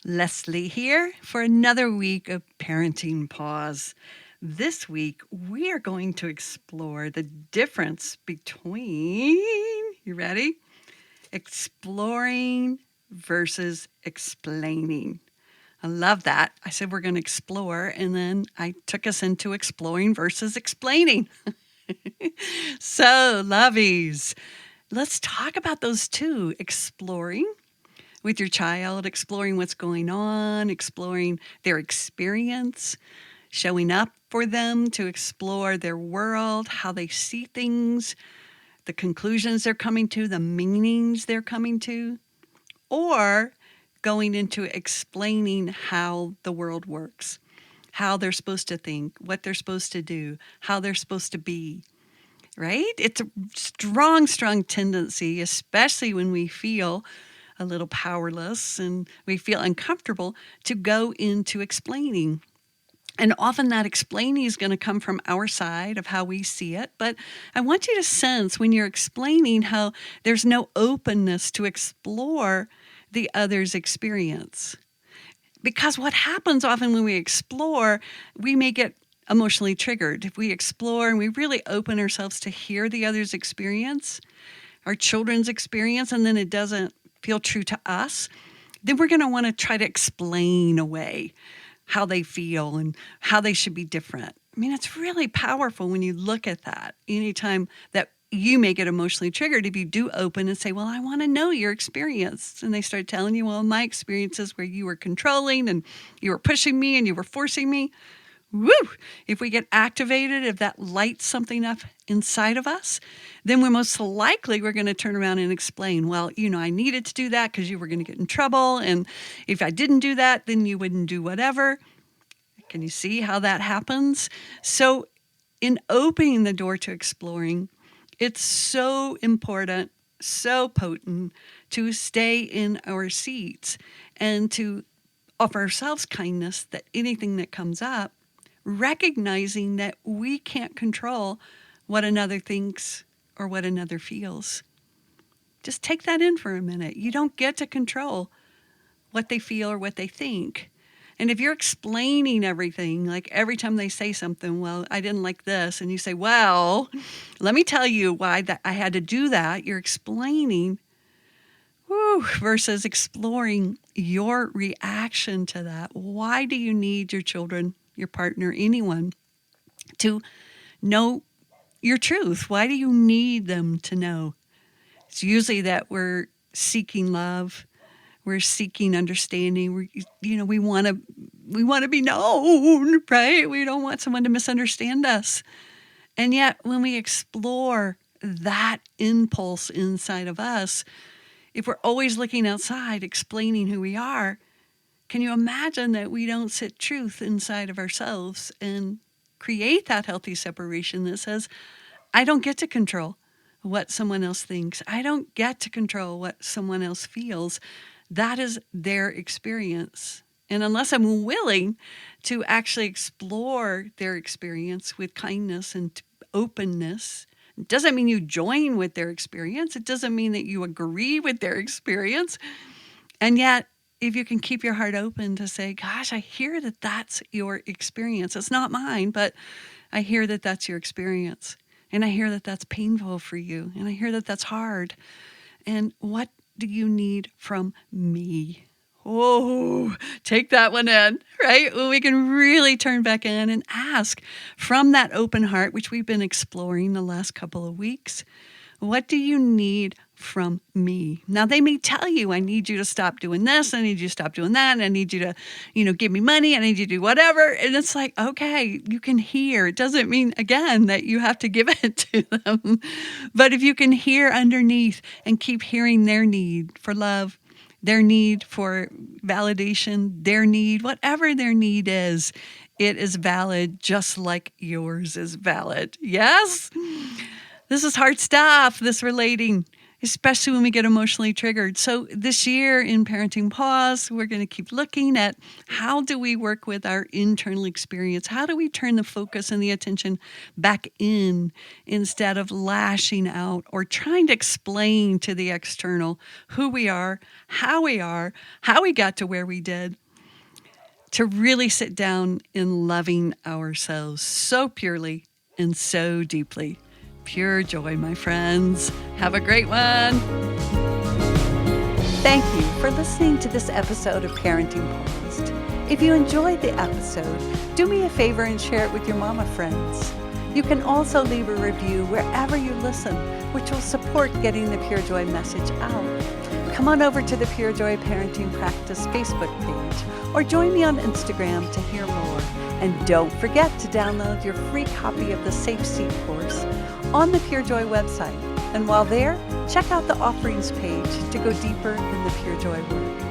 Leslie here for another week of Parenting Pause. This week, we are going to explore the difference between, you ready? Exploring versus explaining. I love that. I said we're going to explore, and then I took us into exploring versus explaining. So, lovies, let's talk about those two, exploring with your child, exploring what's going on, exploring their experience, showing up for them to explore their world, how they see things, the conclusions they're coming to, the meanings they're coming to, or going into explaining how the world works, how they're supposed to think, what they're supposed to do, how they're supposed to be. Right? It's a strong tendency, especially when we feel a little powerless and we feel uncomfortable, to go into explaining. And often that explaining is going to come from our side of how we see it. But I want you to sense when you're explaining how there's no openness to explore the other's experience. Because what happens often when we explore, we may get emotionally triggered. If we explore and we really open ourselves to hear the other's experience, our children's experience, and then it doesn't feel true to us, then we're going to want to try to explain away how they feel and how they should be different. I mean, it's really powerful when you look at that. Anytime that you may get emotionally triggered, if you do open and say, well, I want to know your experience. And they start telling you, well, my experience is where you were controlling and you were pushing me and you were forcing me. Woo! If we get activated, if that lights something up inside of us, then we're most likely we're going to turn around and explain, well, I needed to do that because you were going to get in trouble. And if I didn't do that, then you wouldn't do whatever. Can you see how that happens? So in opening the door to exploring, it's so important, so potent to stay in our seats and to offer ourselves kindness that anything that comes up, recognizing that we can't control what another thinks or what another feels. Just take that in for a minute. You don't get to control what they feel or what they think. And if you're explaining everything, like every time they say something, well, I didn't like this, and you say, well, let me tell you why that I had to do that, you're explaining versus exploring your reaction to that. Why do you need your children, your partner, anyone to know your truth? Why do you need them to know? It's usually that we're seeking love, we're seeking understanding. We want to be known, right? We don't want someone to misunderstand us. And yet, when we explore that impulse inside of us, if we're always looking outside, explaining who we are, can you imagine that we don't sit truth inside of ourselves and create that healthy separation that says, I don't get to control what someone else thinks. I don't get to control what someone else feels. That is their experience. And unless I'm willing to actually explore their experience with kindness and openness, it doesn't mean you join with their experience. It doesn't mean that you agree with their experience. And yet, if you can keep your heart open to say, gosh, I hear that that's your experience. It's not mine, but I hear that that's your experience. And I hear that that's painful for you. And I hear that that's hard. And what do you need from me? Oh, take that one in, right? Well, we can really turn back in and ask from that open heart, which we've been exploring the last couple of weeks. What do you need from me? Now, they may tell you, I need you to stop doing this. I need you to stop doing that. And I need you to, give me money. I need you to do whatever. And it's like, okay, you can hear. It doesn't mean, again, that you have to give it to them. But if you can hear underneath and keep hearing their need for love, their need for validation, their need, whatever their need is, it is valid just like yours is valid. Yes? This is hard stuff, this relating. especially when we get emotionally triggered. So this year in Parenting Pause, we're going to keep looking at how do we work with our internal experience? How do we turn the focus and the attention back in instead of lashing out or trying to explain to the external who we are, how we got to where we did, to really sit down in loving ourselves so purely and so deeply. Pure joy, my friends. Have a great one. Thank you for listening to this episode of Parenting Paused. If you enjoyed the episode, do me a favor and share it with your mama friends. You can also leave a review wherever you listen, which will support getting the Pure Joy message out. Come on over to the Pure Joy Parenting Practice Facebook page or join me on Instagram to hear more. And don't forget to download your free copy of the Safe Seat course on the Pure Joy website. And while there, check out the offerings page to go deeper in the Pure Joy work.